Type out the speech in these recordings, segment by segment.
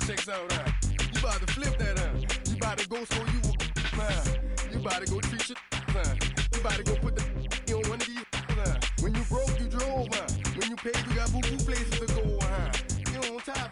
checks out, You about to flip that, You about to go score you You about to go treat your You about to go put the on one of these When you broke, you drove, When you paid, you got boo-boo places to go, You on top,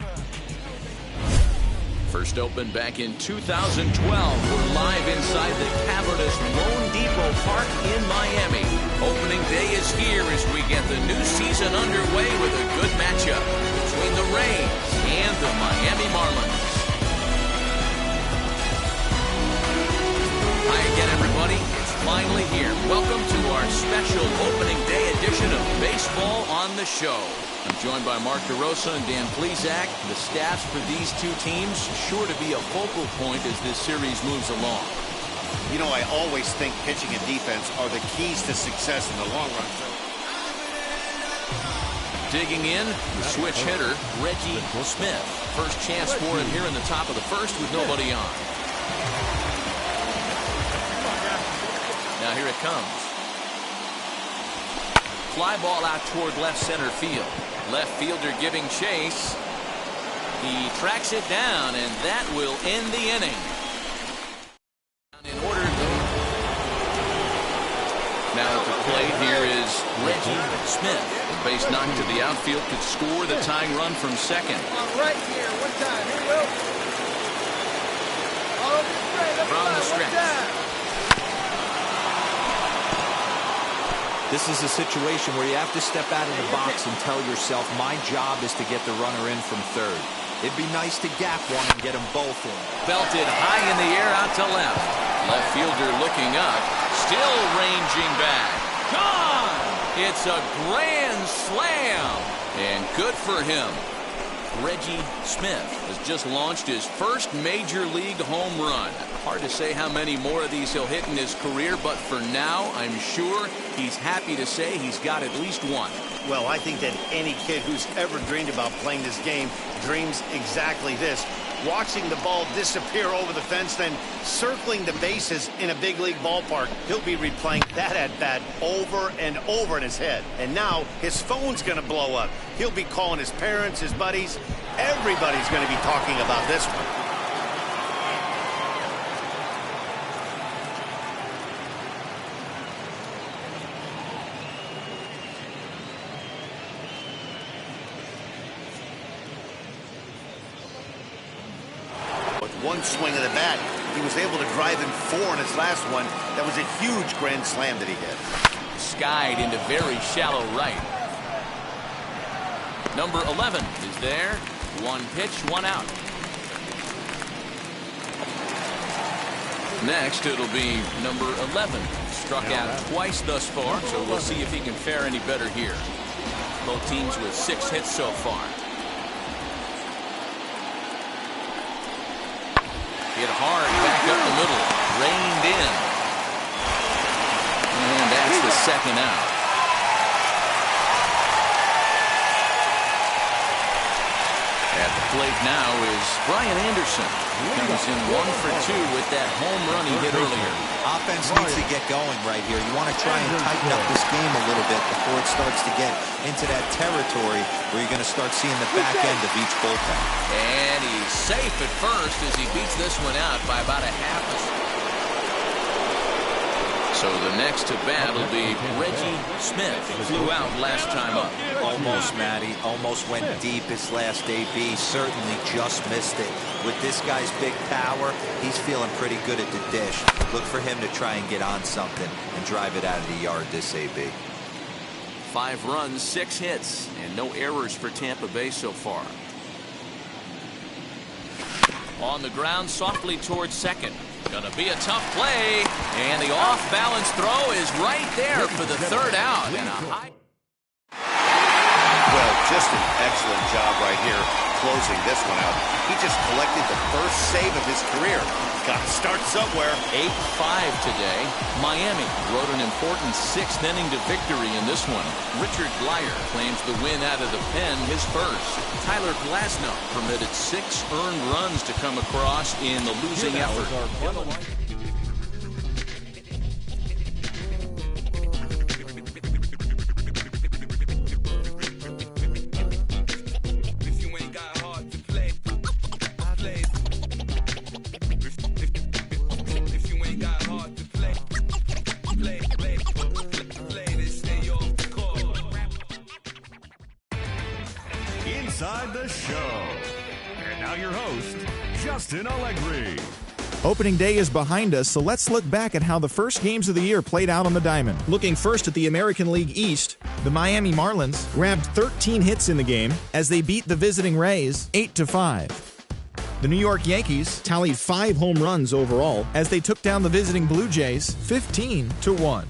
First opened back in 2012. We're live inside the cavernous Lone Depot Park in Miami. Opening day is here as we get the new season underway with a good matchup between the Rays and the Miami Marlins. Hi again, everybody. It's finally here. Welcome to our special opening day edition of Baseball on the Show. I'm joined by Mark DeRosa and Dan Plesac. The staffs for these two teams sure to be a focal point as this series moves along. You know, I always think pitching and defense are the keys to success in the long run. Digging in, the switch hitter, Reggie Smith. First chance for him here in the top of the first with nobody on. Now here it comes. Fly ball out toward left center field. Left fielder giving chase. He tracks it down, and that will end the inning. In order to... Now at the plate here is Reggie Smith. The base knocked to the outfield could score the tying run from second. Right here, one time, here we go. From the stretch. This is a situation where you have to step out of the box and tell yourself, my job is to get the runner in from third. It'd be nice to gap one and get them both in. Belted high in the air out to left. Left fielder looking up. Still ranging back. Gone! It's a grand slam. And good for him. Reggie Smith has just launched his first major league home run. Hard to say how many more of these he'll hit in his career, but for now, I'm sure he's happy to say he's got at least one. Well, I think that any kid who's ever dreamed about playing this game dreams exactly this. Watching the ball disappear over the fence, then circling the bases in a big league ballpark. He'll be replaying that at-bat over and over in his head. And now his phone's going to blow up. He'll be calling his parents, his buddies. Everybody's going to be talking about this one. One swing of the bat, he was able to drive in 4 in his last one. That was a huge grand slam that he hit. Skied into very shallow right. Number 11 is there. One pitch, one out. Next, it'll be number 11. Struck out twice thus far, so we'll see if he can fare any better here. Both teams with 6 hits so far. Hit hard back up the middle. Reined in. And that's the second out. At the plate now is Brian Anderson. He comes in 1 for 2 with that home run he hit earlier. Offense needs to get going right here. You want to try and tighten up this game a little bit before it starts to get into that territory where you're going to start seeing the back end of each bullpen. And he's safe at first as he beats this one out by about a half a second. So the next to bat will be Reggie Smith. Flew out last time up. Almost, Matty. Almost went deep his last AB. Certainly just missed it. With this guy's big power, he's feeling pretty good at the dish. Look for him to try and get on something and drive it out of the yard this AB. 5 runs, 6 hits, and no errors for Tampa Bay so far. On the ground, softly towards second. Gonna be a tough play, and the off-balance throw is right there for the third out. And a high... Well, just an excellent job right here closing this one out. He just collected the first save of his career. Got to start somewhere. 8-5 today. Miami rode an important 6th inning to victory in this one. Richard Blyer claims the win out of the pen, his first. Tyler Glasnow permitted 6 earned runs to come across in the losing effort. MLB The Show. And now your host, Justin Allegri. Opening day is behind us, so let's look back at how the first games of the year played out on the diamond. Looking first at the American League East, the Miami Marlins grabbed 13 hits in the game as they beat the visiting Rays 8-5. The New York Yankees tallied 5 home runs overall as they took down the visiting Blue Jays 15-1.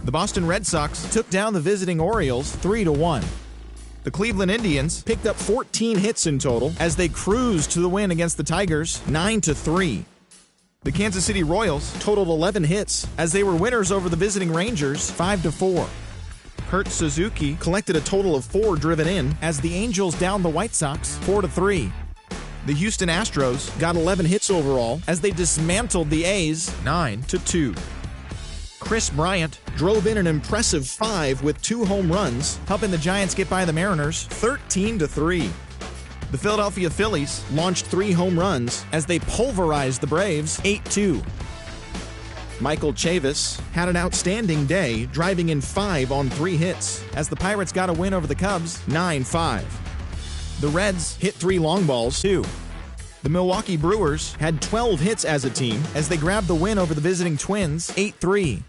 The Boston Red Sox took down the visiting Orioles 3-1. The Cleveland Indians picked up 14 hits in total as they cruised to the win against the Tigers 9-3. The Kansas City Royals totaled 11 hits as they were winners over the visiting Rangers 5-4. Kurt Suzuki collected a total of 4 driven in as the Angels downed the White Sox 4-3. The Houston Astros got 11 hits overall as they dismantled the A's 9-2. Chris Bryant drove in an impressive 5 with 2 home runs, helping the Giants get by the Mariners 13-3. The Philadelphia Phillies launched 3 home runs as they pulverized the Braves 8-2. Michael Chavis had an outstanding day, driving in 5 on 3 hits as the Pirates got a win over the Cubs 9-5. The Reds hit 3 long balls too. The Milwaukee Brewers had 12 hits as a team as they grabbed the win over the visiting Twins 8-3.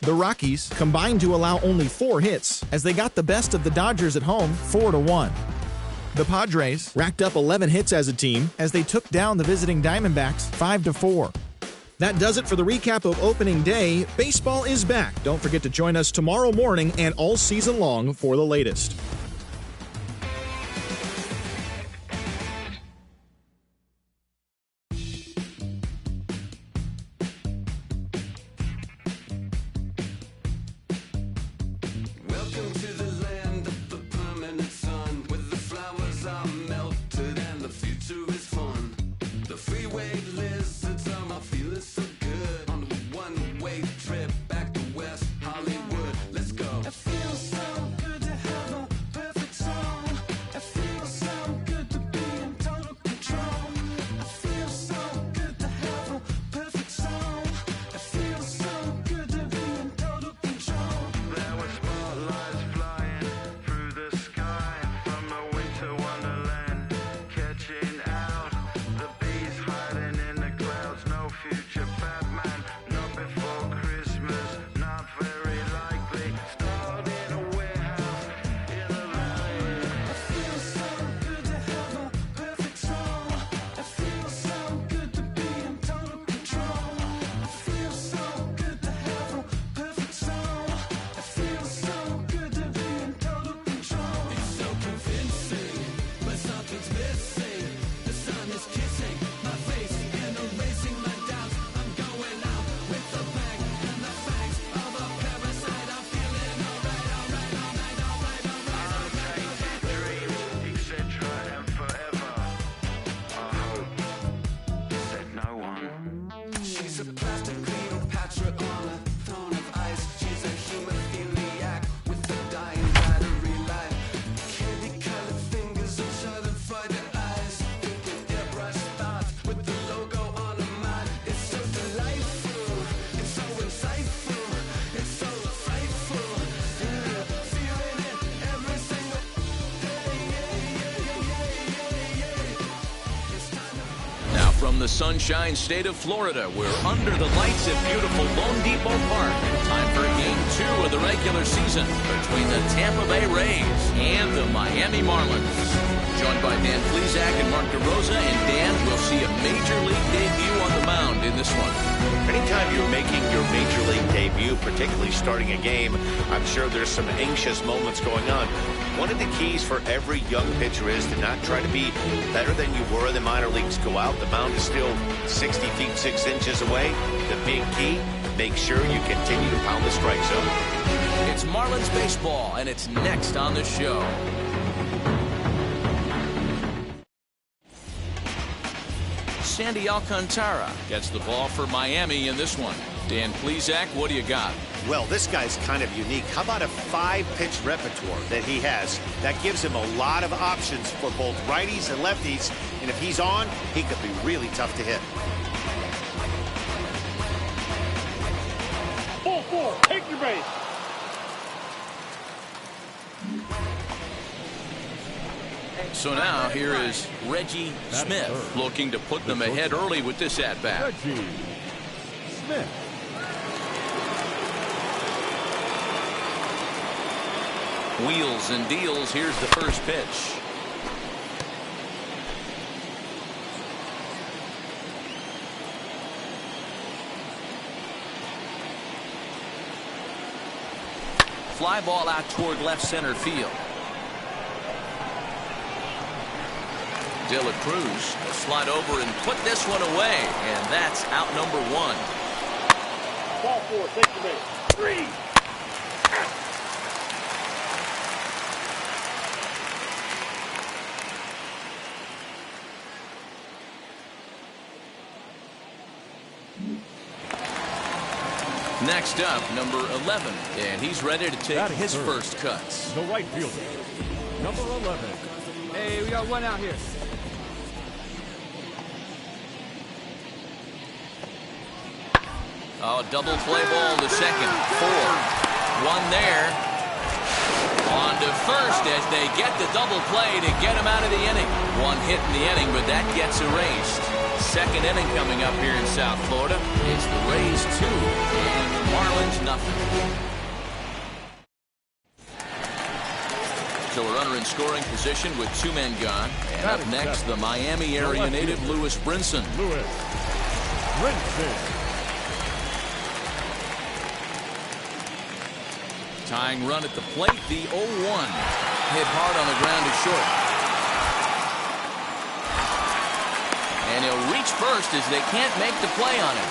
The Rockies combined to allow only 4 hits as they got the best of the Dodgers at home 4-1. The Padres racked up 11 hits as a team as they took down the visiting Diamondbacks 5-4. That does it for the recap of opening day. Baseball is back. Don't forget to join us tomorrow morning and all season long for the latest. From the Sunshine State of Florida, we're under the lights at beautiful Lone Depot Park. Time for Game 2 of the regular season between the Tampa Bay Rays and the Miami Marlins. Joined by Dan Plesac and Mark DeRosa, and Dan will see a Major League debut on the mound in this one. Anytime you're making your Major League debut, particularly starting a game, I'm sure there's some anxious moments going on. One of the keys for every young pitcher is to not try to be better than you were in the minor leagues. Go out, the mound is still 60 feet 6 inches away. The big key, make sure you continue to pound the strike zone. It's Marlins baseball, and it's next on the show. Sandy Alcantara gets the ball for Miami in this one. Dan Plesac, what do you got? Well, this guy's kind of unique. How about a 5-pitch repertoire that he has? That gives him a lot of options for both righties and lefties. And if he's on, he could be really tough to hit. 4-4, take your base. So now here is Reggie Smith looking to put them ahead early with this at-bat. Reggie Smith. Wheels and deals. Here's the first pitch. Fly ball out toward left center field. De La Cruz will slide over and put this one away, and that's out number one. Ball 4, take your base. 3. Next up, number 11, and he's ready to take his first cuts. The right fielder, number 11. Hey, we got one out here. Oh, double play ball to second. 4. One there. On to first as they get the double play to get him out of the inning. One hit in the inning, but that gets erased. Second inning coming up here in South Florida. It's the Rays 2 and the Marlins nothing. So a runner in scoring position with 2 men gone. And up next, the Miami area native Lewis Brinson. Tying run at the plate, the 0-1. Hit hard on the ground to short. And he'll reach first as they can't make the play on him.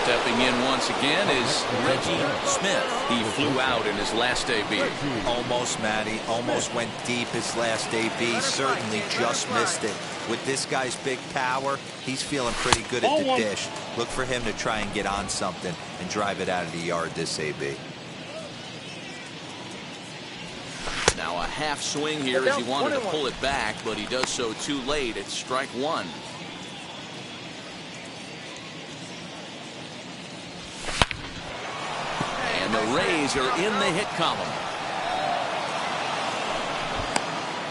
Stepping in once again is Reggie Smith. He flew out in his last AB. Almost, Matty. Almost went deep his last AB. Certainly just missed it. With this guy's big power, he's feeling pretty good at the dish. Look for him to try and get on something and drive it out of the yard this AB. Now a half swing here as he wanted to pull it back, but he does so too late. It's strike 1. And the Rays are in the hit column.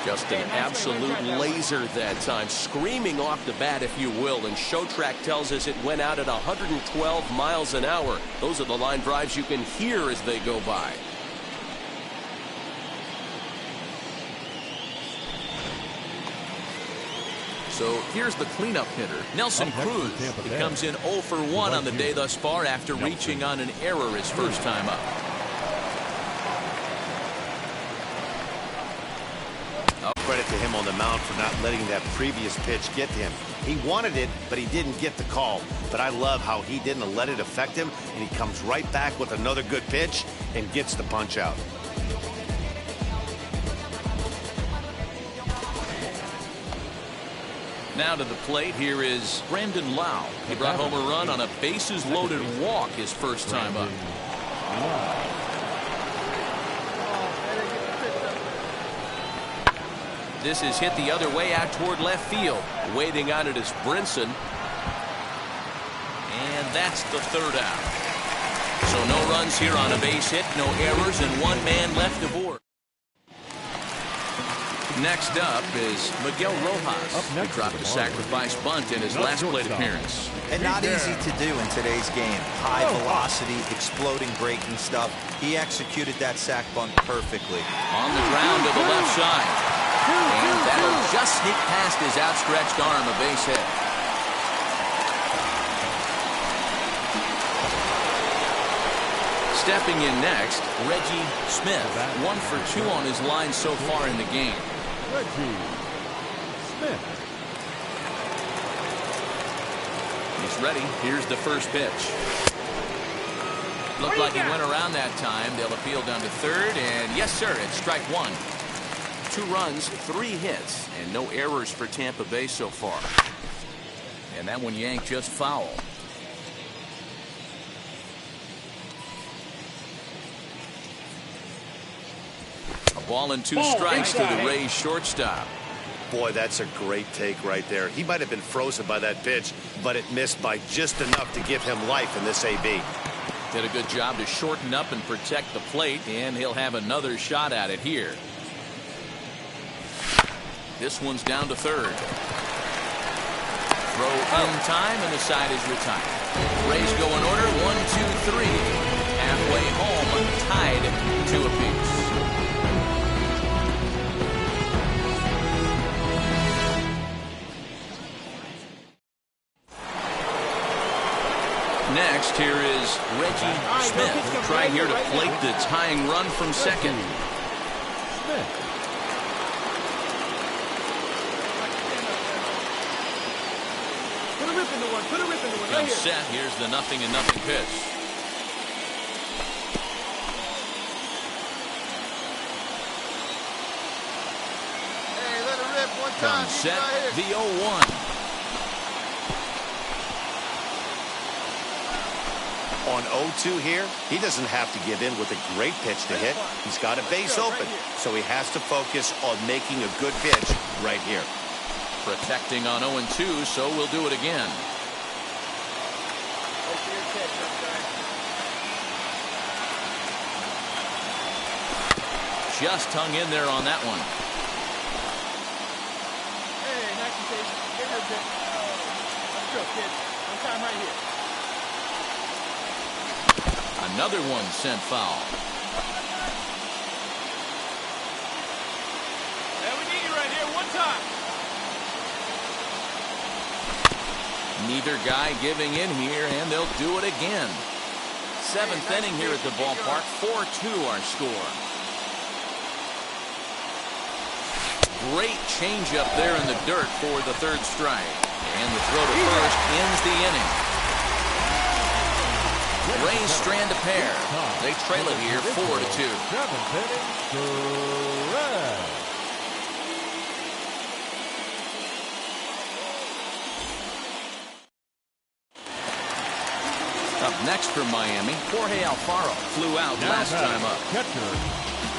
Just an absolute laser that time, screaming off the bat, if you will, and Showtrack tells us it went out at 112 miles an hour. Those are the line drives you can hear as they go by. So here's the cleanup hitter, Nelson Cruz. He comes in 0 for 1 on the day thus far after reaching on an error his first time up. Credit to him on the mound for not letting that previous pitch get to him. He wanted it, but he didn't get the call. But I love how he didn't let it affect him, and he comes right back with another good pitch and gets the punch out. Now to the plate, here is Brandon Lau. He brought home a run on a bases-loaded walk his first time up. This is hit the other way out toward left field. Waiting on it is Brinson. And that's the third out. So no runs here on a base hit, no errors, and 1 man left aboard. Next up is Miguel Rojas. He dropped a sacrifice bunt in his last plate appearance. And not easy to do in today's game. High velocity, exploding breaking stuff. He executed that sac bunt perfectly. On the ground to the left side. And that'll just sneak past his outstretched arm, a base hit. Stepping in next, Reggie Smith. 1 for 2 on his line so far in the game. Reggie Smith. He's ready. Here's the first pitch. Looked like he went around that time. They'll appeal down to third, and yes, sir, it's strike 1. 2 runs, 3 hits, and no errors for Tampa Bay so far. And that one yanked just foul. A ball and 2 strikes to the Rays shortstop. Boy, that's a great take right there. He might have been frozen by that pitch, but it missed by just enough to give him life in this AB. Did a good job to shorten up and protect the plate, and he'll have another shot at it here. This one's down to third. Throw in time, and the side is retired. Rays go in order, 1, 2, 3. Halfway home, tied 2 apiece. Next, here is Reggie Smith, trying here to plate the tying run from second. Put a rip in the one. Put a rip in the one. Right here. Set. Here's the 0-0 pitch. Hey, let it rip one time. Comes set. Right The 0-1. On 0-2 here, he doesn't have to give in with a great pitch to hit. He's got a base open, so he has to focus on making a good pitch right here. Protecting on 0-2, so we'll do it again. Just hung in there on that one. Hey, nice and safe. Get her bit. Let's go, kid. One time right here. Another one sent foul. Hey, we need you right here. One time. Neither guy giving in here, and they'll do it again. 7th inning here at the ballpark. 4-2 our score. Great changeup there in the dirt for the 3rd strike. And the throw to first ends the inning. Rays strand a pair. They trail it here 4-2. 7th inning, the Reds. Up next from Miami, Jorge Alfaro flew out last time up. Catcher,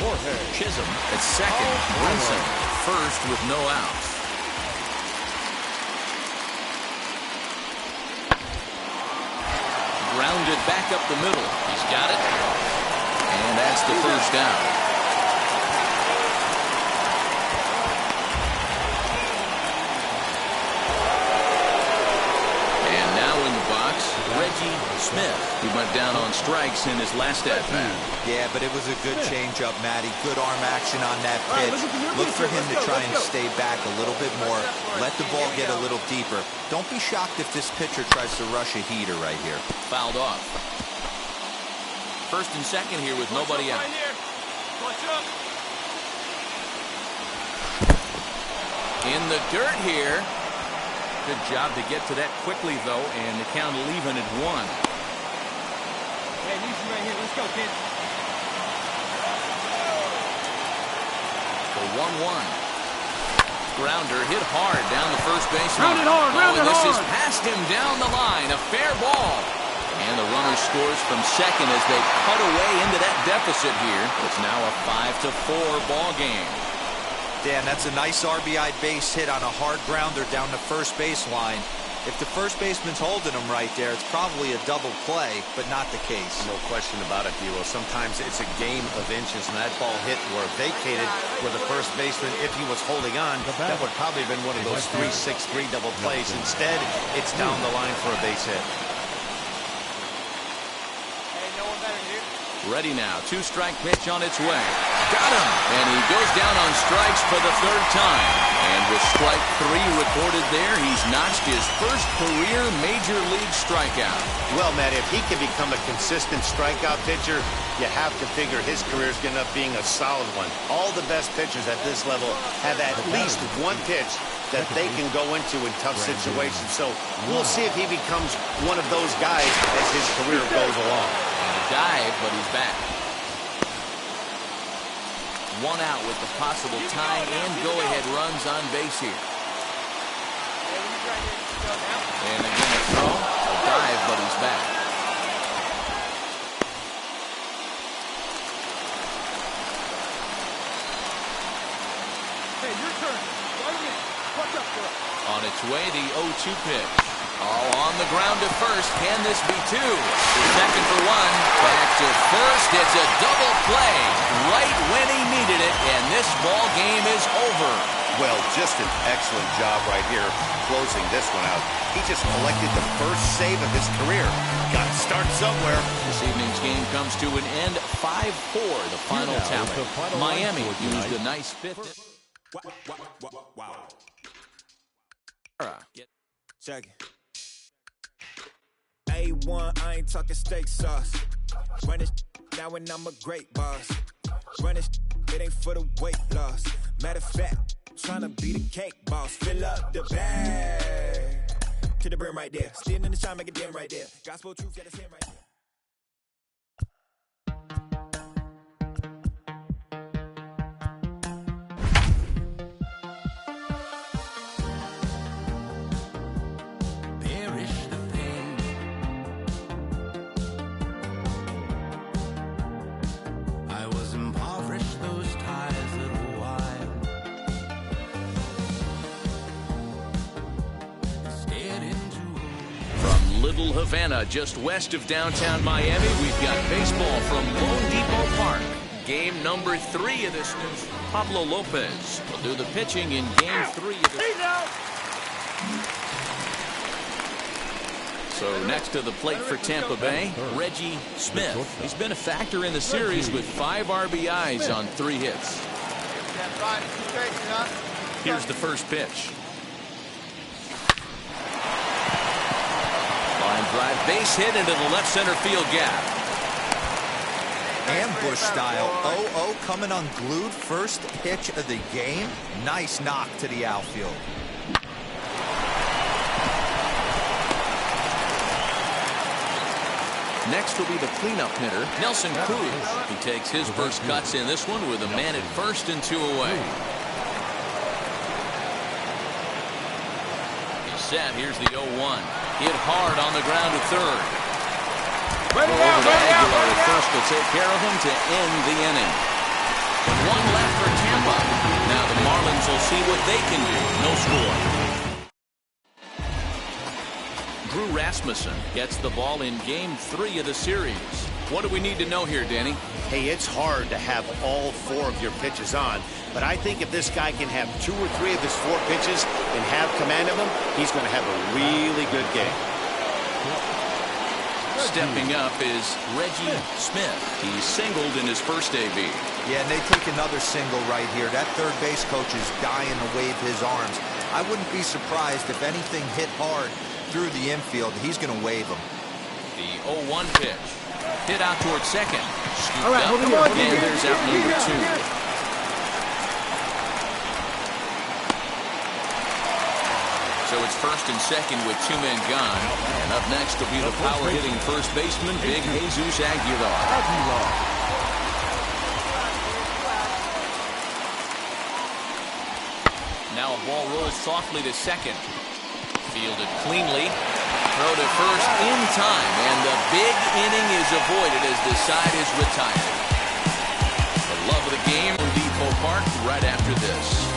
Jorge. Chisholm at second. Brinson first with no outs. Grounded back up the middle. He's got it. And that's the first down. And now in the box, Reggie Smith. He went down on strikes in his last at-bat. Yeah, but it was a good changeup, Matty. Good arm action on that pitch. Look for him to try and stay back a little bit more. Let the ball get a little deeper. Don't be shocked if this pitcher tries to rush a heater right here. Fouled off. First and second here with nobody out. In the dirt here. Good job to get to that quickly, though, and the count even at 1. Hey, leave you right here. Let's go, kid. The 1-1. Grounder hit hard down the first baseline. Round it hard, round it this hard. is past him down the line. A fair ball. And the runner scores from second as they cut away into that deficit here. It's now a 5-4 ball game. Dan, that's a nice RBI base hit on a hard grounder down the first baseline. If the first baseman's holding him right there, it's probably a double play, but not the case. No question about it, D'Lo. Sometimes it's a game of inches, and that ball hit or vacated where the first baseman, if he was holding on, that would probably have been one of those 3-6-3 double plays. Instead, it's down the line for a base hit. Hey, no one better here. Ready now. 2-strike pitch on its way. Got him. And he goes down on strikes for the 3rd time. And with strike 3 recorded there, he's notched his first career major league strikeout. Well, Matt, if he can become a consistent strikeout pitcher, you have to figure his career is going to end up being a solid one. All the best pitchers at this level have at least one pitch that they can go into in tough situations. So we'll see if he becomes one of those guys as his career goes along. Dive, but he's back. 1 out with the possible tying and go-ahead runs on base here. And again a throw, a dive, but he's back. Hey, your turn. On its way, the 0-2 pitch. Oh, on the ground to first. Can this be two? The second for one. Back to first. It's a double play right when he needed it, and this ball game is over. Well, just an excellent job right here closing this one out. He just collected the first save of his career. Got to start somewhere. This evening's game comes to an end. 5-4, the final tally. Miami used a nice fifth. Wow. Check it. A1, I ain't talking steak sauce. Run it now and I'm a great boss. Run it ain't for the weight loss. Matter of fact, tryna be the cake boss. Fill up the bag to the brim right there. Standing in the shine, make it dim right there. Gospel truth, yeah, that's him right there. Little Havana, just west of downtown Miami. We've got baseball from Lone Depot Park. Game number 3 of this news. Pablo Lopez will do the pitching in game 3 of this. So next to the plate for Tampa Bay, Reggie Smith. He's been a factor in the series with 5 RBIs on 3 hits. Here's the first pitch. Drive base hit into the left center field gap. Ambush style. 0-0 coming unglued. First pitch of the game. Nice knock to the outfield. Next will be the cleanup hitter, Nelson Cruz. He takes his first cuts in this one with a man at first and 2 away. He's set. Here's the 0-1. Hit hard on the ground to third. Over to Aguilar at first will take care of him to end the inning. 1 left for Tampa. Now the Marlins will see what they can do. No score. Drew Rasmussen gets the ball in game 3 of the series. What do we need to know here, Danny? Hey, it's hard to have all 4 of your pitches on, but I think if this guy can have 2 or 3 of his 4 pitches and have command of them, he's going to have a really good game. Stepping up is Reggie Smith. He singled in his first AB. Yeah, and they take another single right here. That third base coach is dying to wave his arms. I wouldn't be surprised if anything hit hard through the infield. He's going to wave them. The 0-1 pitch. Hit out towards second. Scooped up. And there's out number 2. So it's first and second with 2 men gone. And up next will be the power-hitting first baseman, Big Jesus Aguilar. Now a ball rolls softly to second. Fielded cleanly. Throw to first in time. And the big inning is avoided as the side is retired. The love of the game in Depot Park right after this.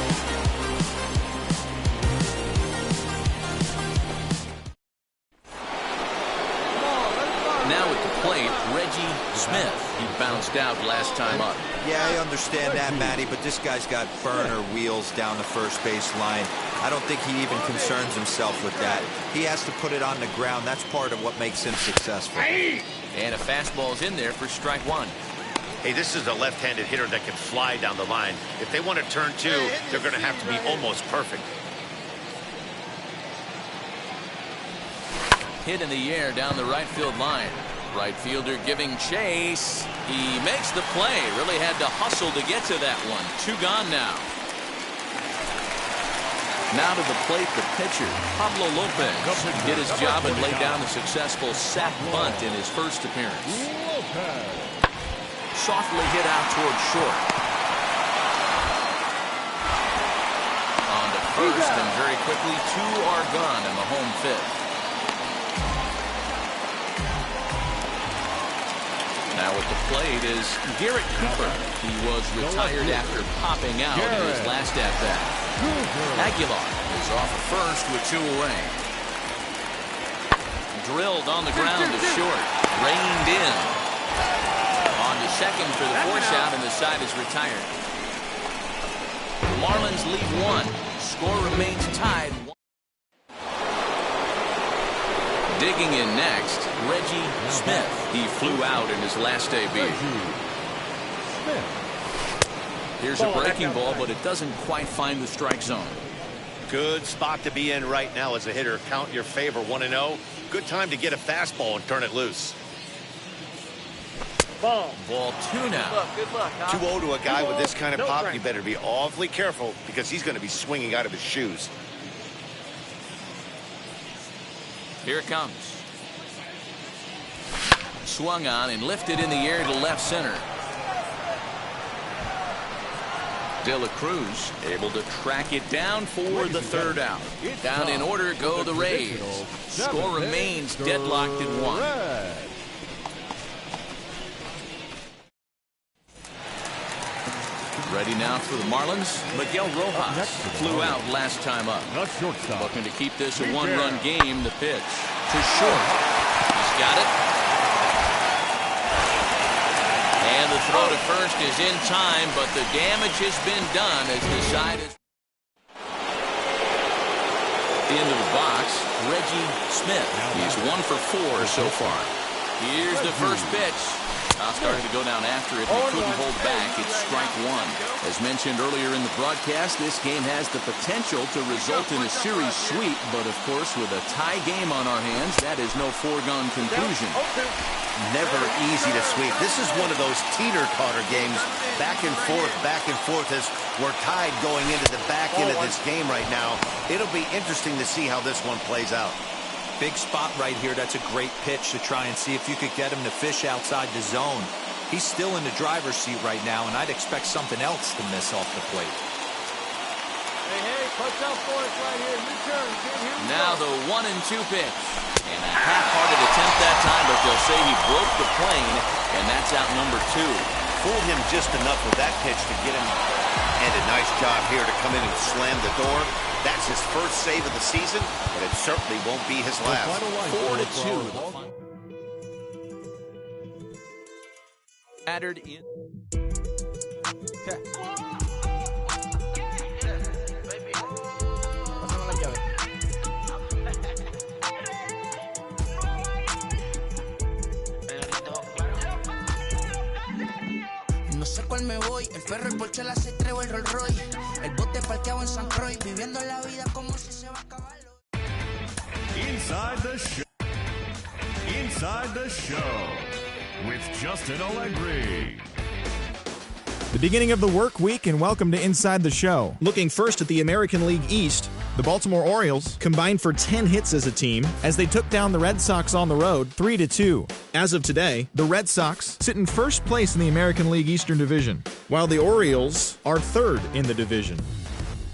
Now at the plate, Reggie Smith. He bounced out last time up. Yeah, I understand that, Matty, but this guy's got burner wheels down the first base line. I don't think he even concerns himself with that. He has to put it on the ground. That's part of what makes him successful. And a fastball's in there for strike 1. Hey, this is a left-handed hitter that can fly down the line. If they want to turn 2, they're going to have to be almost perfect. Hit in the air down the right field line. Right fielder giving chase. He makes the play. Really had to hustle to get to that one. 2 gone now. Now to the plate, the pitcher, Pablo Lopez. Did his job and laid down the successful sac bunt in his first appearance. Softly hit out towards short. On to first, and very quickly 2 are gone in the home fifth. Now at the plate is Garrett Cooper. He was retired after popping out in his last at-bat. Aguilar is off at first with 2 away. Drilled on the ground to short. Reined in. On to second for the force out, and the side is retired. The Marlins lead 1. Score remains tied. Digging in next, Reggie Smith. He flew out in his last debut. Here's a breaking ball, but it doesn't quite find the strike zone. Good spot to be in right now as a hitter. Count your favor, 1-0. Good time to get a fastball and turn it loose. Ball 2 now. Good luck. 2-0 to a guy with this kind of pop. You better be awfully careful because he's going to be swinging out of his shoes. Here it comes. Swung on and lifted in the air to left center. De La Cruz able to track it down for the 3rd out. Down in order go the Rays. Score remains deadlocked at 1. Ready now for the Marlins. Miguel Rojas flew out last time up. Looking to keep this a 1-run game. The pitch to short. He's got it. And the throw to first is in time, but the damage has been done as the side is into the box. Reggie Smith. He's 1 for 4 so far. Here's the first pitch. Starting to go down after it, but couldn't hold back. It's strike 1. As mentioned earlier in the broadcast, this game has the potential to result in a series sweep, but of course, with a tie game on our hands, that is no foregone conclusion. Never easy to sweep. This is one of those teeter-totter games, back and forth as we're tied going into the back end of this game right now. It'll be interesting to see how this one plays out. Big spot right here. That's a great pitch to try and see if you could get him to fish outside the zone. He's still in the driver's seat right now, and I'd expect something else to miss off the plate. Hey, clutch out for us right here. Your turn, kid. Here we now go. The 1-2 pitch. And a half-hearted attempt that time, but they'll say he broke the plane, and that's out number 2. Fooled him just enough with that pitch to get him. And a nice job here to come in and slam the door. That's his first save of the season, but it certainly won't be his last. 4-2. Battered in. No sé cuál me voy, el perro, el Porsche, la C3 o el Rolls Royce. El bote parqueado en San Croix, viviendo la vida como si se va a acabar. Inside the Show. Inside the Show with Justin Allegri. The beginning of the work week, and welcome to Inside the Show. Looking first at the American League East, the Baltimore Orioles combined for 10 hits as a team as they took down the Red Sox on the road 3-2. As of today, the Red Sox sit in first place in the American League Eastern Division, while the Orioles are third in the division.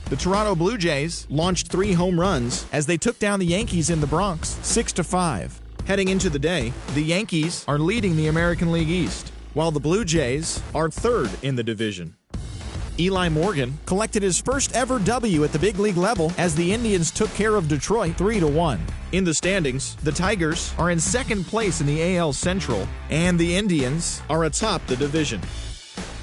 The Toronto Blue Jays launched 3 home runs as they took down the Yankees in the Bronx 6-5. Heading into the day, the Yankees are leading the American League East, while the Blue Jays are third in the division. Eli Morgan collected his first ever W at the big league level as the Indians took care of Detroit 3-1. In the standings, the Tigers are in second place in the AL Central, and the Indians are atop the division.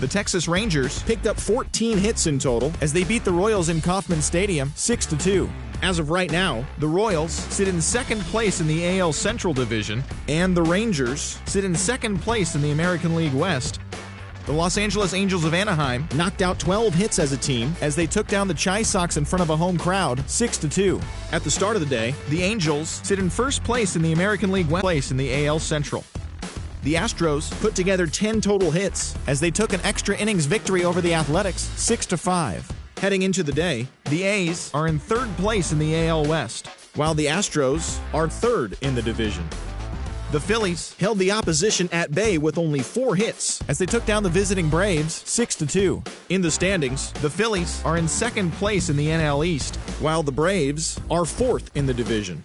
The Texas Rangers picked up 14 hits in total as they beat the Royals in Kauffman Stadium 6-2. As of right now, the Royals sit in second place in the AL Central Division, and the Rangers sit in second place in the American League West. The Los Angeles Angels of Anaheim knocked out 12 hits as a team as they took down the Chi Sox in front of a home crowd 6-2. At the start of the day, the Angels sit in first place in the American League West, place in the AL Central. The Astros put together 10 total hits as they took an extra innings victory over the Athletics 6-5. Heading into the day, the A's are in third place in the AL West, while the Astros are third in the division. The Phillies held the opposition at bay with only 4 hits as they took down the visiting Braves 6-2. In the standings, the Phillies are in second place in the NL East, while the Braves are fourth in the division.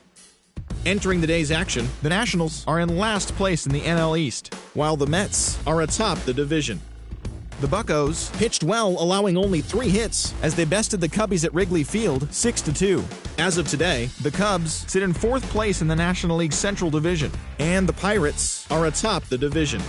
Entering the day's action, the Nationals are in last place in the NL East, while the Mets are atop the division. The Buccos pitched well, allowing only 3 hits as they bested the Cubbies at Wrigley Field 6-2. As of today, the Cubs sit in 4th place in the National League Central Division, and the Pirates are atop the division.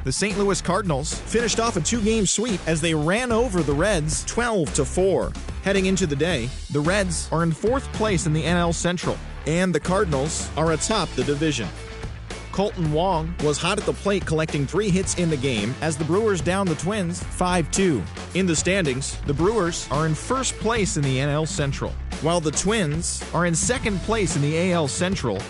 The St. Louis Cardinals finished off a 2-game sweep as they ran over the Reds 12-4. Heading into the day, the Reds are in 4th place in the NL Central, and the Cardinals are atop the division. Colton Wong was hot at the plate, collecting 3 hits in the game as the Brewers downed the Twins 5-2. In the standings, the Brewers are in 1st place in the NL Central, while the Twins are in 2nd place in the AL Central.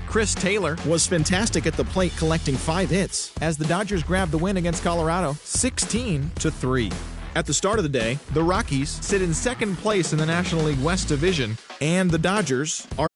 Chris Taylor was fantastic at the plate, collecting 5 hits as the Dodgers grabbed the win against Colorado 16-3. At the start of the day, the Rockies sit in 2nd place in the National League West Division, and the Dodgers are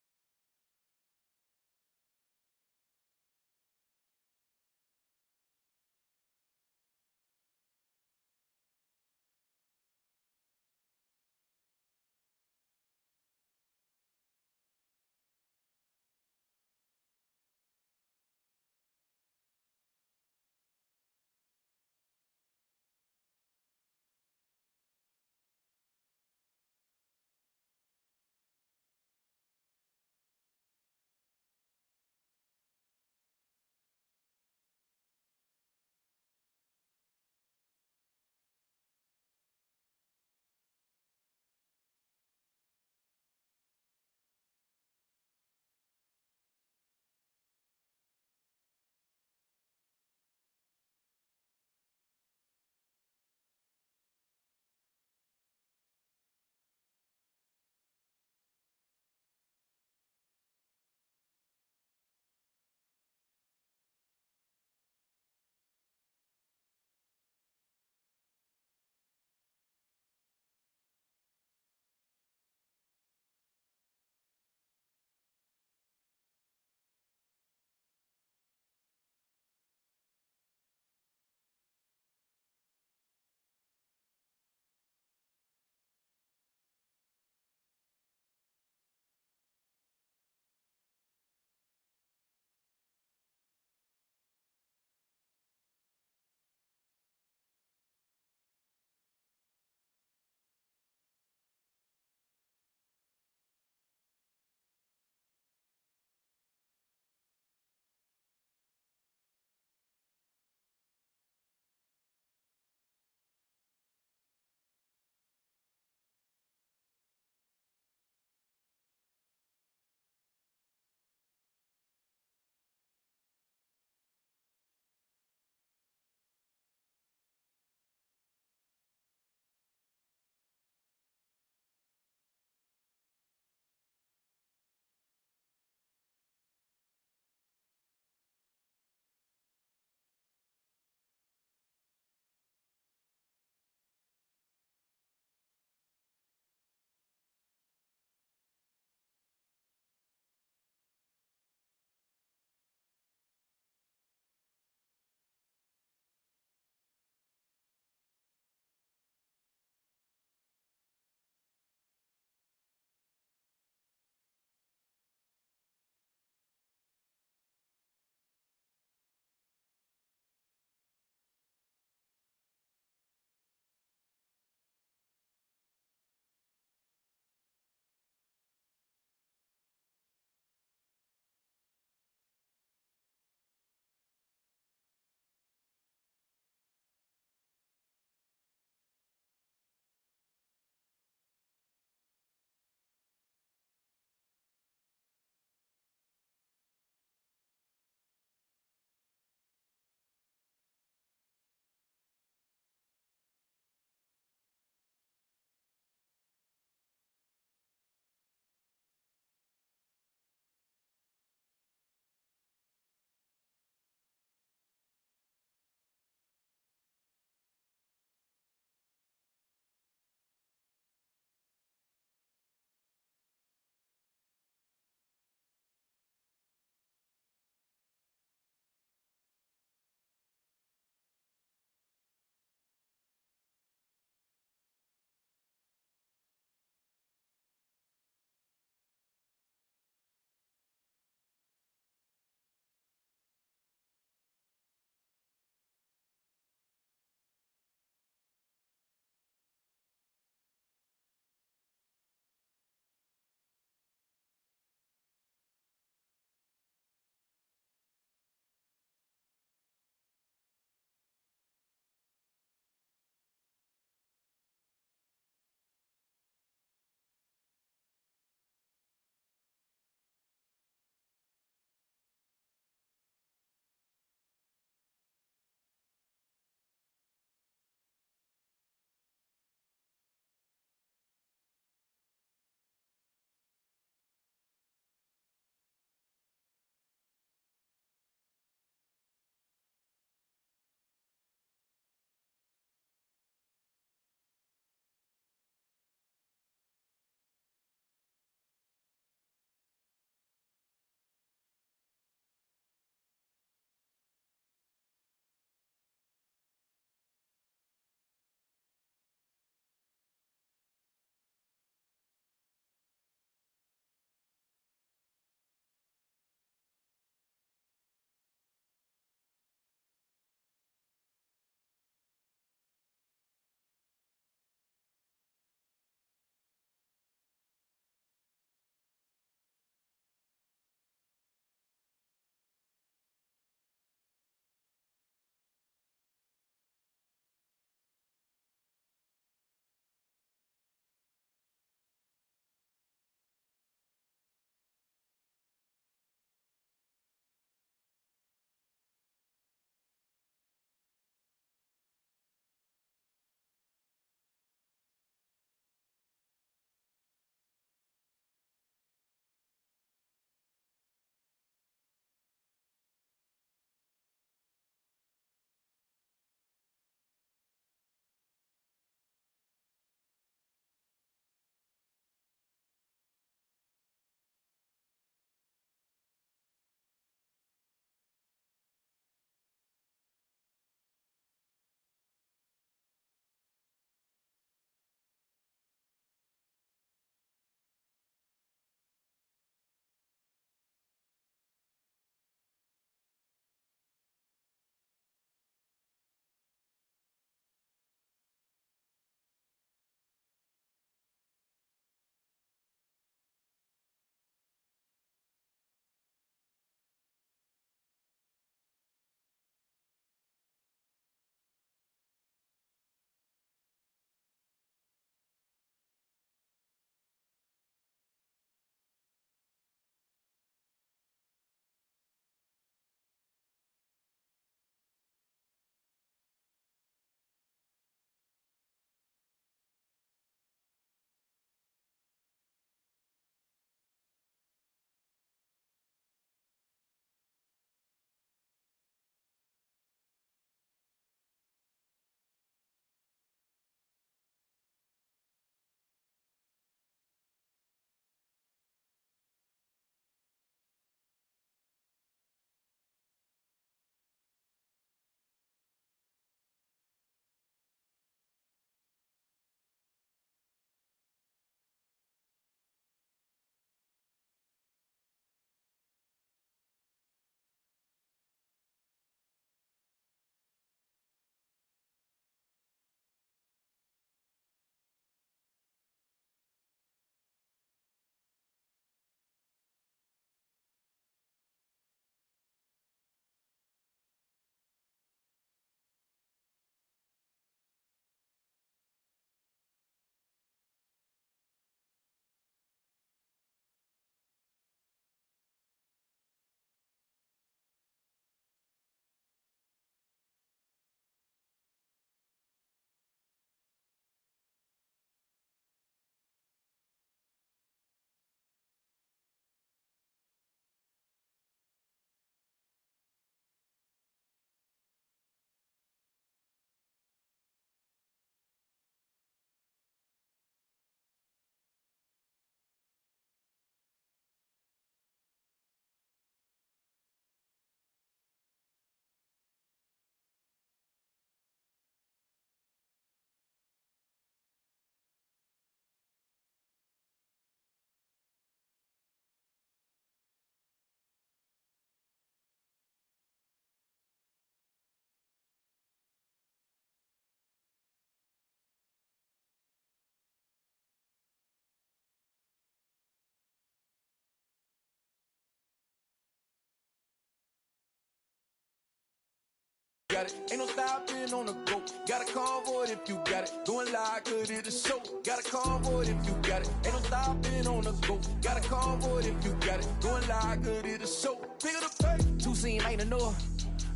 got it. Ain't no stopping on the go. Got a convoy if you got it. Going live, good it is show. Got a convoy if you got it. Ain't no stopping on the go. Got a convoy if you got it. Going live, good it is show. Pick up the pay. Two scene ain't enough.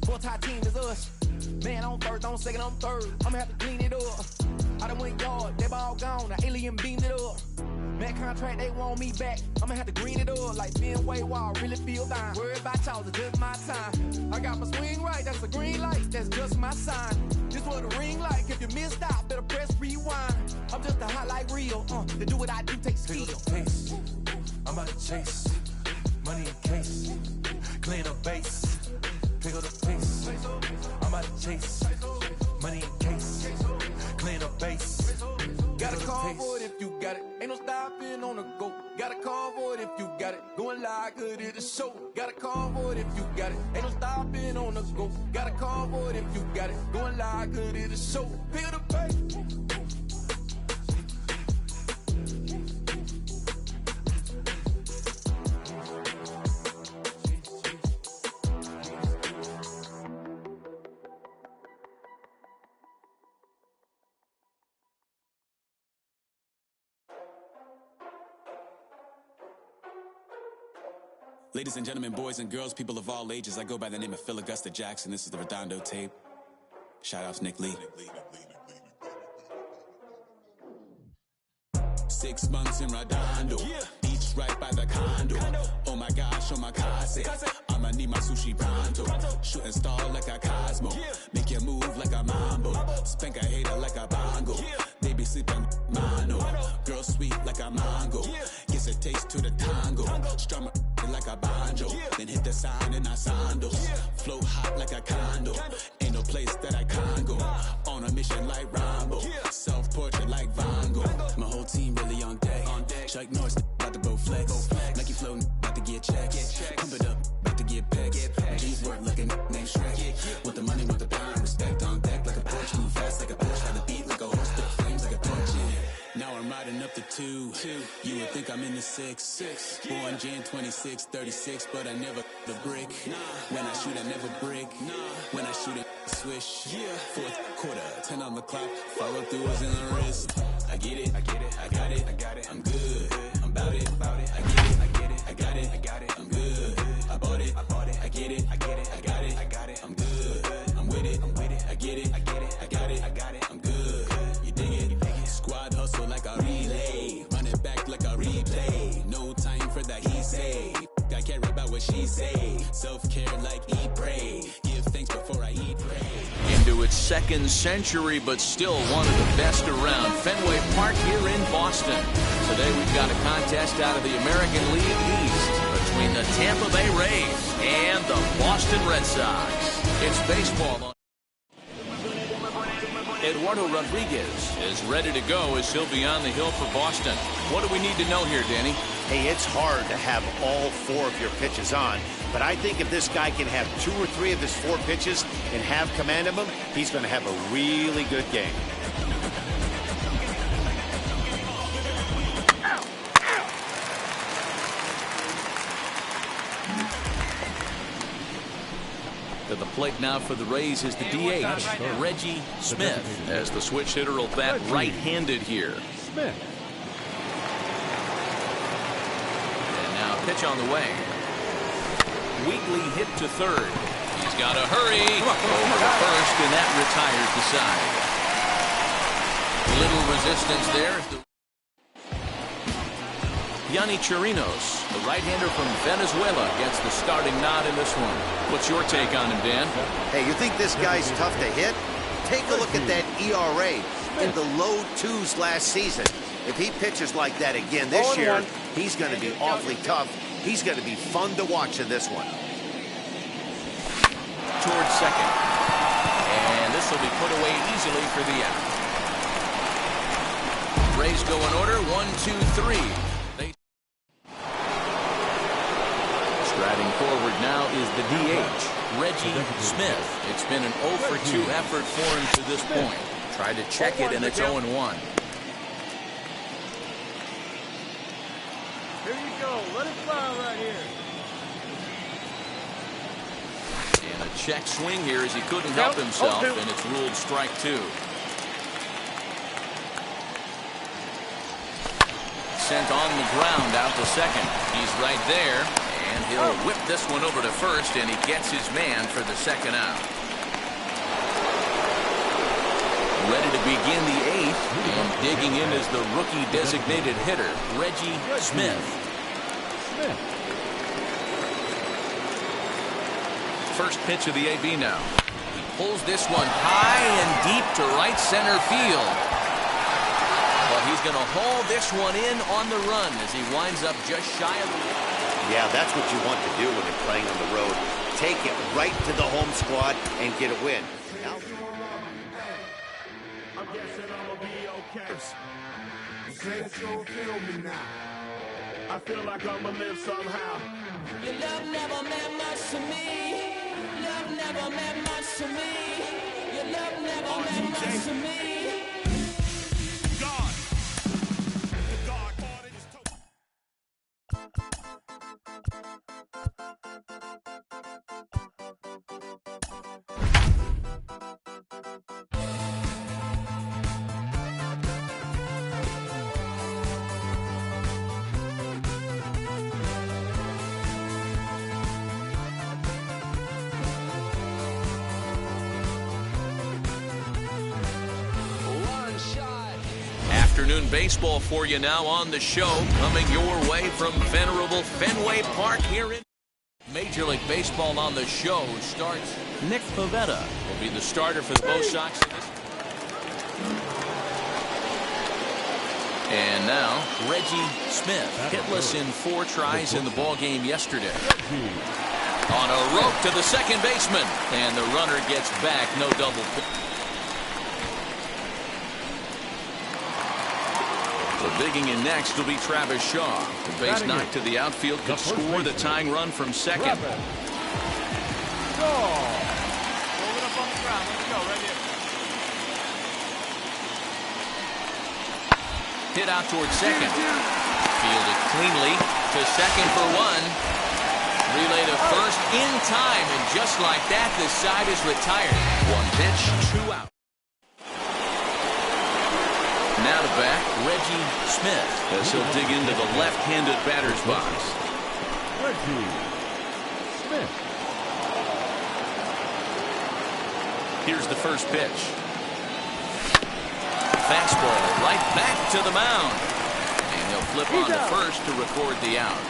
Four-tie team is us. Man, I'm first, I'm second, I'm third. I'ma have to clean it up. I done went yard, they ball gone. The alien beamed it up. Man, contract, they want me back. I'ma have to green it up like Fenway Wall. Really feel fine. Worried about y'all, it's just my time. I got my swing right, that's a green light. That's just my sign. This what a ring like. If you missed out, better press rewind. I'm just a highlight reel. To do what I do takes skill. Pace. I'm about to chase. Money in case. Clean up base. Pick up the pace. I'm out to chase. Money in case. Clean up base. Got a convoy if you got it. Ain't no stopping on the go. Got a convoy if you got it. Going live, good it is show. Got a convoy if you got it. Ain't no stopping on the go. Got a convoy if you got it. Going live, good it is show. Pick up the pace. Ladies and gentlemen, boys and girls, people of all ages, I go by the name of Phil Augusta Jackson. This is the Redondo tape. Shout out to Nick Lee. 6 months in Redondo, beach right by the condo. Oh my gosh, oh my casa, I'ma need my sushi pronto. Shooting star like a Cosmo, make you move like a mambo. Spank a hater like a bongo. They be sleeping mano. Girl sweet like a mango. Gets a taste to the tango. Strum like a banjo. Then hit the sign in our sandals. Float hot like a condo. Ain't no place that I can't go. On a mission like Rambo. Self-portrait like Van Gogh. My whole team really on deck. Chuck Norris about to bow flex. Nike floating about to get checks. Pump it up about to get pegs. G's work looking name Shrek. Want the money, want the power, respect on deck like a Porsche. Move fast like a Porsche. Got the beat like a horse. Spit flames like a torch. Now I'm riding up the 2. You would think I'm in the 6. Born Jan 26, 36, but I never the brick. When I shoot, I never break. When I shoot, I swish. Fourth quarter, 10 on the clock. Follow through is in the wrist. I get it, I got it, I'm good. I'm about it, I get it, I got it, I'm good. I bought it, I get it, I got it, I'm good. I'm with it, I get it, I got it, I'm good. You dig it? Squad hustle like a relay, run it back like a replay. No time for that he say. I care about what she say. Self-care like eat, pray. Give thanks before I eat, pray. Into its second century, but still one of the best around. Fenway Park here in Boston. Today we've got a contest out of the American League East between the Tampa Bay Rays and the Boston Red Sox. It's baseball on. Eduardo Rodriguez is ready to go as he'll be on the hill for Boston. What do we need to know here, Danny? Hey, it's hard to have all 4 of your pitches on, but I think if this guy can have 2 or 3 of his 4 pitches and have command of them, he's going to have a really good game. To the plate now for the Rays is the DH, Reggie Smith, as the switch hitter will bat right-handed here. Smith. And now pitch on the way. Weekly hit to third. He's got to hurry over to first, and that retires the side. Little resistance there. Yanni Chirinos, the right-hander from Venezuela, gets the starting nod in this one. What's your take on him, Dan? Hey, you think this guy's tough to hit? Take a look at that ERA in the low 2s last season. If he pitches like that again this year, he's going to be awfully tough. He's going to be fun to watch in this one. Towards second. And this will be put away easily for the out. Rays go in order, 1, 2, 3. Striding forward now is the DH, Reggie Smith. It's been an 0 for 2 effort for him to this point. Tried to check it, and it's 0-1. Here you go. Let it fly right here. And a check swing here as he couldn't help himself, and it's ruled strike 2. Sent on the ground out to second. He's right there, and he'll whip this one over to first, and he gets his man for the second out. Ready to begin the 8th, and digging in is the rookie designated hitter, Reggie Smith. First pitch of the AB now. He pulls this one high and deep to right center field. But he's going to haul this one in on the run as he winds up just shy of the... Yeah, that's what you want to do when you're playing on the road. Take it right to the home squad and get a win. I'm guessing I'ma be okay. You say that you'll feel me now. I feel like I'ma live somehow. Your love never meant much to me. Love never meant much to me. Your love never meant much to me. Afternoon baseball for you now on the show, coming your way from venerable Fenway Park here in Major League Baseball. On the show starts Nick Pivetta. Will be the starter for the Bo Sox. And now Reggie Smith, hitless in 4 tries in the ball game yesterday. On a rope to the second baseman, and the runner gets back, no double play. So digging in next will be Travis Shaw. The base knock to the outfield could score the tying run from second. Hold it up on the ground. Let's go right here. Hit out towards second. Fielded cleanly to second for 1. Relay to first in time, and just like that, this side is retired. 1 pitch, 2 out. Now to bat, Reggie Smith, as he'll dig into the left-handed batter's box. Reggie Smith. Here's the first pitch. Fastball right back to the mound. And he'll flip on to first to record the out.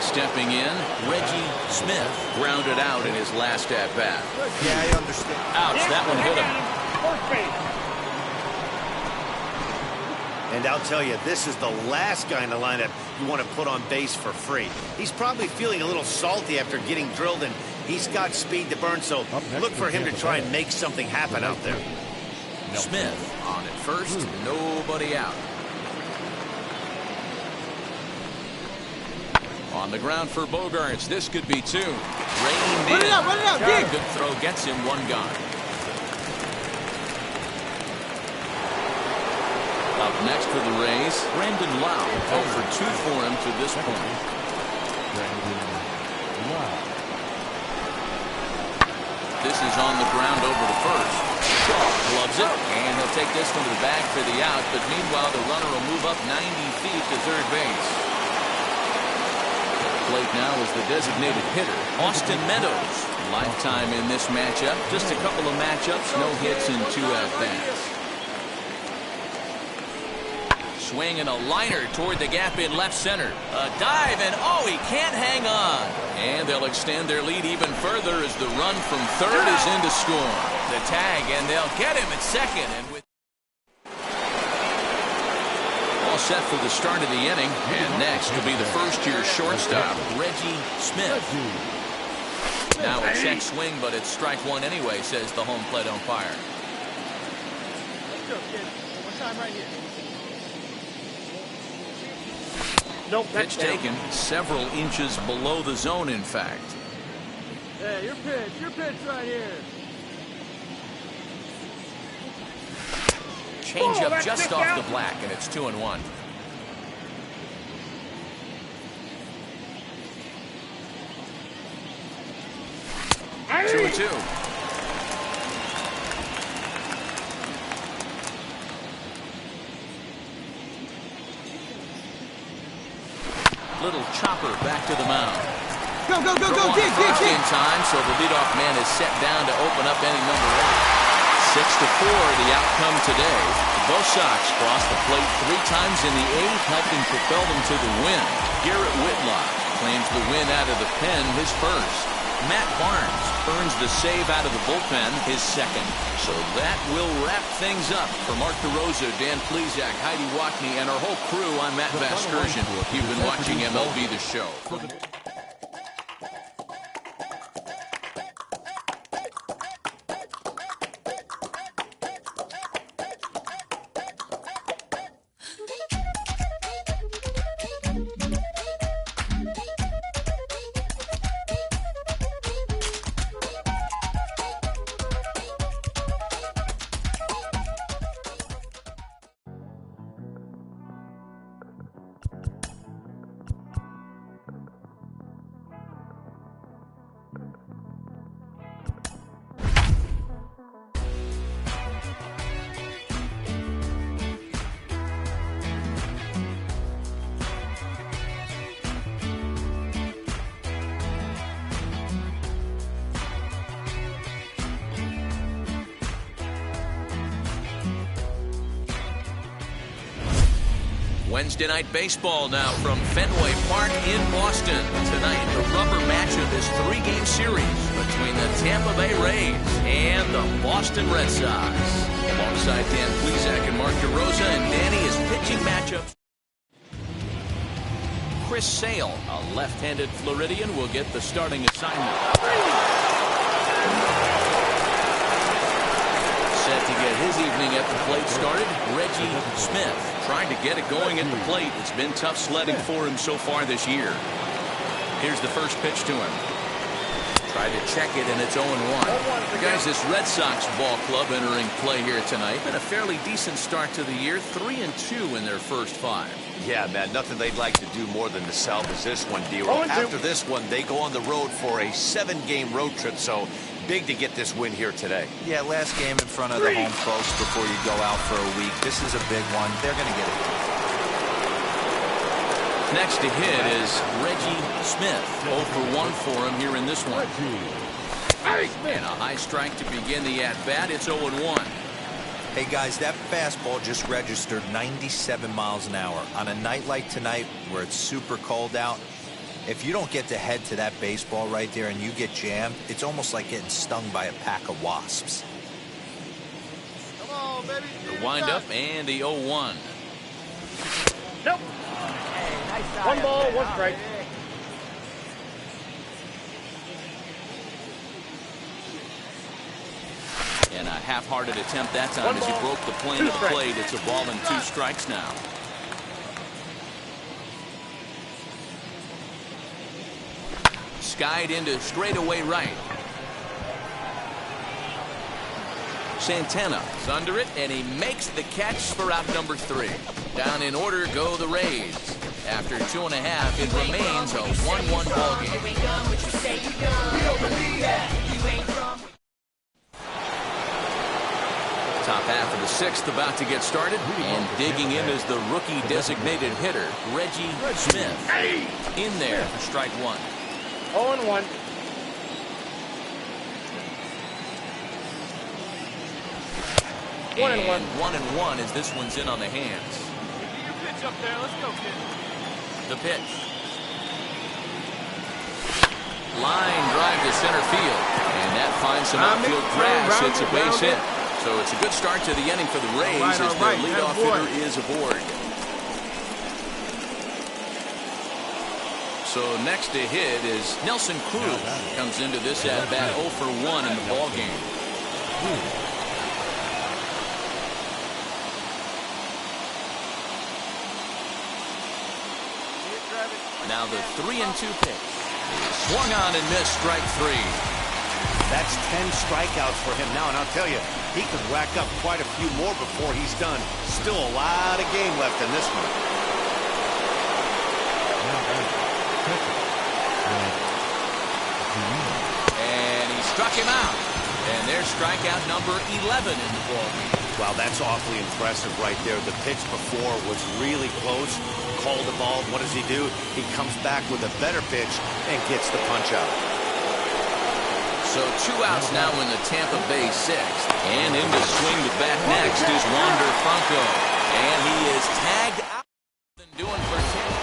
Stepping in, Reggie Smith grounded out in his last at-bat. Yeah, I understand. Ouch, that one hit him. And I'll tell you, this is the last guy in the lineup you want to put on base for free. He's probably feeling a little salty after getting drilled, and he's got speed to burn, so look for him to try and make something happen out there. Smith on at first, nobody out. On the ground for Bogarts. This could be 2. Reined in. Run it out, dig. Good throw gets him 1 gone. Up next for the Rays, Brandon Lau. 0 for 2 for him to this point. This is on the ground over to first. Shaw gloves it, and he'll take this one to the bag for the out, but meanwhile the runner will move up 90 feet to third base. Plate now is the designated hitter, Austin Meadows. Lifetime in this matchup. Just a couple of matchups, no hits in 2 at-bats. Swinging a liner toward the gap in left center. A dive, and oh, he can't hang on. And they'll extend their lead even further as the run from third is in to score. The tag, and they'll get him at second. And with set for the start of the inning, and next will be the first-year shortstop, Reggie Smith. Now a check swing, but it's strike 1 anyway, says the home plate umpire. Let's go, kid. One time right here. Nope. Pitch taken several inches below the zone, in fact. Hey, your pitch right here. Change up just off the black, and it's 2-1. 2-2. Little chopper back to the mound. Go, go, go, go, dig, dig, dig. In time, so the leadoff man is set down to open up inning number 8. 6-4, the outcome today. Both Sox crossed the plate 3 times in the 8th, helping propel them to the win. Garrett Whitlock claims the win out of the pen, his first. Matt Barnes earns the save out of the bullpen, his second. So that will wrap things up. For Mark DeRosa, Dan Plesac, Heidi Watney, and our whole crew, I'm Matt Vasgersian. You've been watching MLB The Show. Wednesday Night Baseball now from Fenway Park in Boston. Tonight, the rubber match of this 3-game series between the Tampa Bay Rays and the Boston Red Sox. Alongside Dan Plesac and Mark DeRosa, and Danny is pitching matchups. Chris Sale, a left-handed Floridian, will get the starting assignment. Set to get his evening at the plate started, Reggie Smith. Trying to get it going at the plate. It's been tough sledding for him so far this year. Here's the first pitch to him. Tried to check it, and it's 0-1. Guys, this Red Sox ball club entering play here tonight. Been a fairly decent start to the year. 3-2 in their first 5. Yeah, man, nothing they'd like to do more than to salvage this one, D-Roll. After this one, they go on the road for a 7-game road trip, so big to get this win here today. Yeah, last game in front of the home folks before you go out for a week. This is a big one. They're going to get it. Next to hit is Reggie Smith. 0 for 1 for him here in this one. And a high strike to begin the at-bat. It's 0-1. Hey, guys, that fastball just registered 97 miles an hour. On a night like tonight where it's super cold out, if you don't get to head to that baseball right there and you get jammed, it's almost like getting stung by a pack of wasps. Come on, baby. The windup and the 0-1. Nope. Hey, nice 1 ball, 1 strike. And a half-hearted attempt that time as he broke the plane of the plate. It's a ball and 2 strikes now. Skied into straightaway right. Santana is under it, and he makes the catch for out number 3. Down in order go the Rays. After 2.5, it remains a 1-1 ball game. Top half of the 6th about to get started, and digging in is the rookie designated hitter, Reggie Smith. In there for strike 1. 0-1. And 1-1 as this one's in on the hands. Get your pitch up there. Let's go, kid. The pitch. Line drive to center field. And that finds some outfield grass. It's a base hit. So it's a good start to the inning for the Rays as their leadoff hitter is aboard. So next to hit is Nelson Cruz. Comes into this at bat 0 for 1 in the ball game. Now the 3-2 pitch. Swung on and missed, strike 3. That's 10 strikeouts for him now, and I'll tell you, he could rack up quite a few more before he's done. Still a lot of game left in this one. And he's Struck him out. And there's strikeout number 11 in the ball game. Wow, that's awfully impressive right there. The pitch before was really close. Called the ball. What does he do? He comes back with a better pitch and gets the punch out. So 2 outs now in the Tampa Bay 6th. And in to swing the bat next is Wander Franco. And he is tagged out. Doing for Tampa.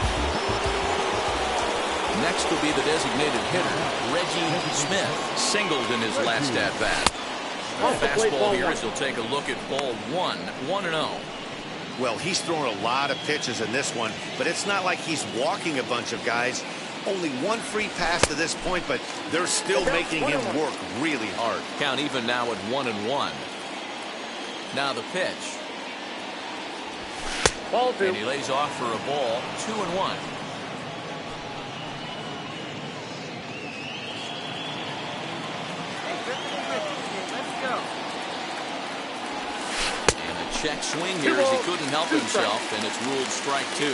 Next will be the designated hitter, Reggie Smith. Singled in his last at-bat. Fastball here as he'll take a look at ball 1, 1-0. Well, he's thrown a lot of pitches in this one, but it's not like he's walking a bunch of guys. Only 1 free pass to this point, but they're still making him work really hard. Count even now at 1-1. Now the pitch. Ball 2. And he lays off for a ball, 2-1. Check swing here as he couldn't help himself, and it's ruled strike 2.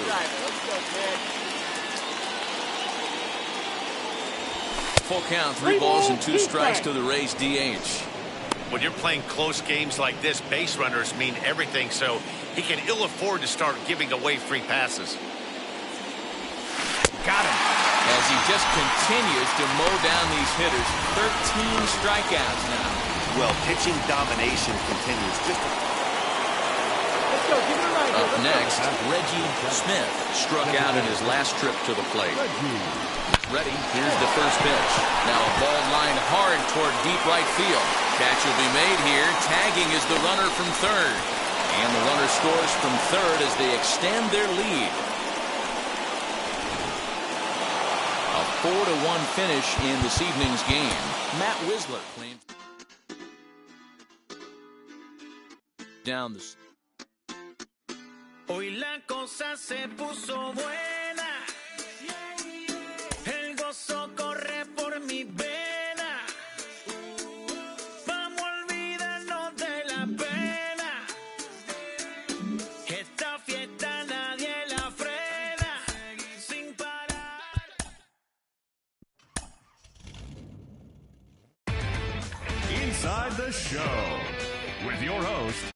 Full count, 3 balls and 2 strikes to the Rays DH. When you're playing close games like this, base runners mean everything, so he can ill afford to start giving away free passes. Got him. As he just continues to mow down these hitters, 13 strikeouts now. Well, pitching domination continues. Up next, Reggie Smith struck out in his last trip to the plate. Ready, here's the first pitch. Now a ball lined hard toward deep right field. Catch will be made here. Tagging is the runner from third. And the runner scores from third as they extend their lead. A 4-1 finish in this evening's game. Matt Wisler claims down the... Hoy la cosa se puso buena. El gozo corre por mi vena. Vamos a olvidarnos de la pena. Esta fiesta nadie la frena. Sin parar. Inside the Show with your host,